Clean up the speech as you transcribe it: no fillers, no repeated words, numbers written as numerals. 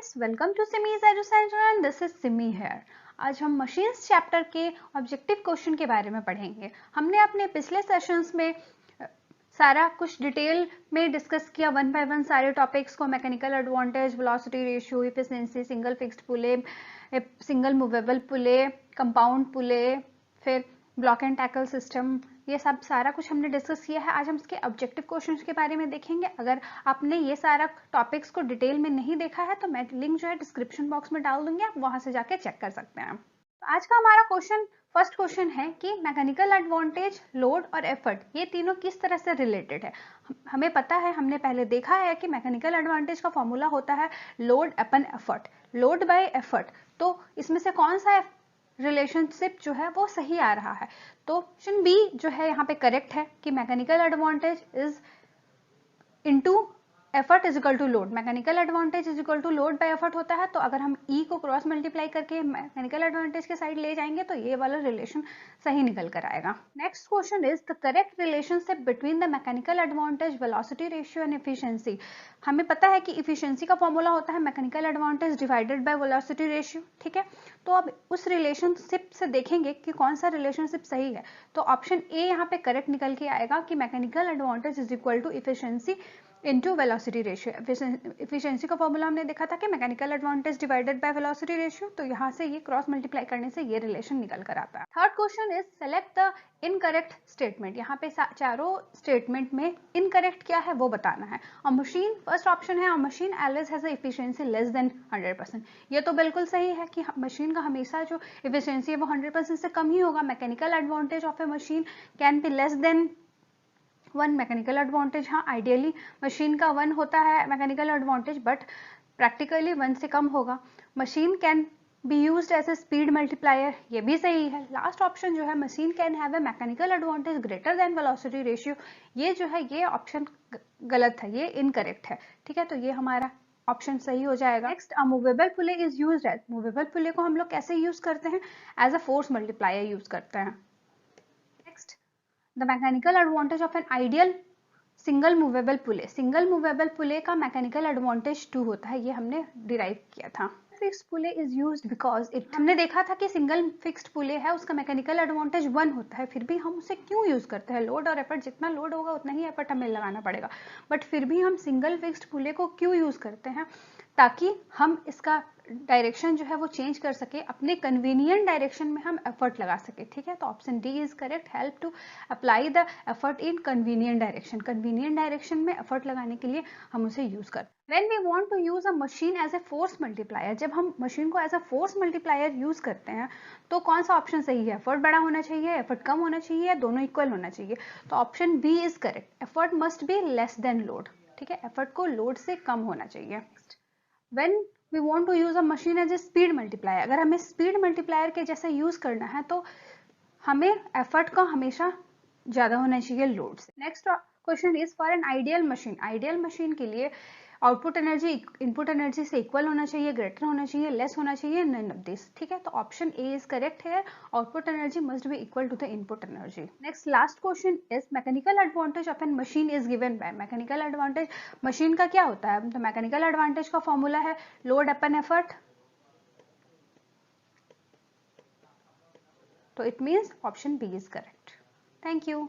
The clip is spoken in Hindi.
Friends, welcome to Simi's edu center and this is Simi here. आज हम मशीन्स चैप्टर के ऑब्जेक्टिव क्वेश्चन के बारे में पढ़ेंगे। हमने अपने पिछले सेशंस में सारा कुछ डिटेल में डिस्कस किया, वन बाय वन सारे टॉपिक्स को, mechanical advantage, velocity ratio, efficiency, single fixed pulley, single movable pulley, compound pulley, फिर ब्लॉक एंड टैकल सिस्टम, ये सब सारा कुछ हमने डिस्कस किया है। आज हम इसके ऑब्जेक्टिव क्वेश्चंस के बारे में देखेंगे। अगर आपने ये सारा टॉपिक्स को डिटेल में नहीं देखा है तो मैं लिंक जो है डिस्क्रिप्शन बॉक्स में डाल दूंगी, आप वहां से जाके चेक कर सकते हैं। तो आज का हमारा फर्स्ट क्वेश्चन है कि मैकेनिकल एडवांटेज, लोड और एफर्ट, ये तीनों किस तरह से रिलेटेड है। हमें पता है, हमने पहले देखा है कि मैकेनिकल एडवांटेज का फॉर्मूला होता है load upon effort, load by effort. तो इसमें से कौन सा रिलेशनशिप जो है वो सही आ रहा है? तो ऑप्शन बी जो है यहाँ पे करेक्ट है कि mechanical advantage is into effort is equal to load. Mechanical advantage is equal to load by effort होता है। तो अगर हम ई को क्रॉस मल्टीप्लाई करके मैकेनिकल एडवांटेज के साइड ले जाएंगे तो ये वाला रिलेशन सही निकल कर आएगा। Next question is the correct relationship between the mechanical advantage, velocity ratio and efficiency. हमें पता है कि एफिशिएंसी का फॉर्मूला होता है mechanical advantage divided by velocity ratio, ठीक है। तो अब उस रिलेशनशिप से देखेंगे कि कौन सा रिलेशनशिप सही है। तो ऑप्शन ए यहाँ पे करेक्ट निकल के आएगा कि mechanical advantage is equal to efficiency into velocity ratio. Efficiency का फॉर्मूला हमने देखा था कि mechanical advantage divided by velocity ratio, तो यहाँ से ये क्रॉस मल्टीप्लाई करने से ये रिलेशन निकल कर आता है। Third question is select the incorrect statement. यहाँ पे चारों स्टेटमेंट में इनकरेक्ट क्या है वो बताना है। अ मशीन, फर्स्ट ऑप्शन है, अ machine always has a efficiency less than 100%। ये तो बिल्कुल सही है कि मशीन का हमेशा जो एफिशिएंसी है वो 100% से कम ही होगा। Mechanical advantage of A machine can B less then 1 mechanical advantage. हाँ, आइडियली मशीन का 1 होता है मैकेनिकल एडवांटेज, बट प्रैक्टिकली 1 से कम होगा। Machine can be used as a speed multiplier, ये भी सही है। लास्ट ऑप्शन जो है, machine can have a mechanical advantage greater than velocity ratio, ये जो है ये ऑप्शन गलत है, ये इनकरेक्ट है, ठीक है। तो ये हमारा ऑप्शन सही हो जाएगा। Next, a movable pulley is used as, movable pulley को हम लोग कैसे यूज करते हैं? As a force multiplier use करते हैं। Next, the mechanical advantage of an ideal single movable pulley, single movable pulley का मैकेनिकल एडवांटेज 2 होता है, ये हमने डिराइव किया था। Fixed pulley is used because it, हमने देखा था कि सिंगल फिक्स्ड पुले है उसका मैकेनिकल एडवांटेज 1 होता है, फिर भी हम उसे क्यों यूज करते हैं? लोड और एफर्ट, जितना लोड होगा उतना ही एफर्ट हमें लगाना पड़ेगा, बट फिर भी हम सिंगल फिक्स्ड पुले को क्यों यूज करते हैं? ताकि हम इसका डायरेक्शन जो है वो चेंज कर सके, अपने कन्वीनियंट डायरेक्शन में हम एफर्ट लगा सके, ठीक है। तो option D is correct, help to apply the effort in convenient direction, convenient direction में एफर्ट लगाने के लिए हम उसे यूज करते हैं। When we want to use a machine as a force multiplier, जब हम मशीन को as a force multiplier use करते हैं तो कौन सा ऑप्शन सही है? एफर्ट बड़ा होना चाहिए, एफर्ट कम होना चाहिए, या दोनों इक्वल होना चाहिए? तो option B is correct, effort must be less than load, ठीक है। एफर्ट को लोड से कम होना चाहिए। When we want to use a machine as a speed multiplier, अगर हमें स्पीड मल्टीप्लायर के जैसा यूज करना है तो हमें एफर्ट का हमेशा ज्यादा होना चाहिए लोड से। Next question is for an ideal machine, ideal machine के लिए आउटपुट एनर्जी इनपुट एनर्जी से इक्वल होना चाहिए, ग्रेटर होना चाहिए, लेस होना चाहिए, नन ऑफ दिस, ठीक है। तो ऑप्शन ए इज करेक्ट है, output energy must be equal to the input energy. Next, last question is mechanical advantage of an machine is given by, mechanical advantage machine का क्या होता है? तो मैकेनिकल एडवांटेज का फॉर्मूला है लोड अपन एफर्ट, तो it means option B is correct. Thank you.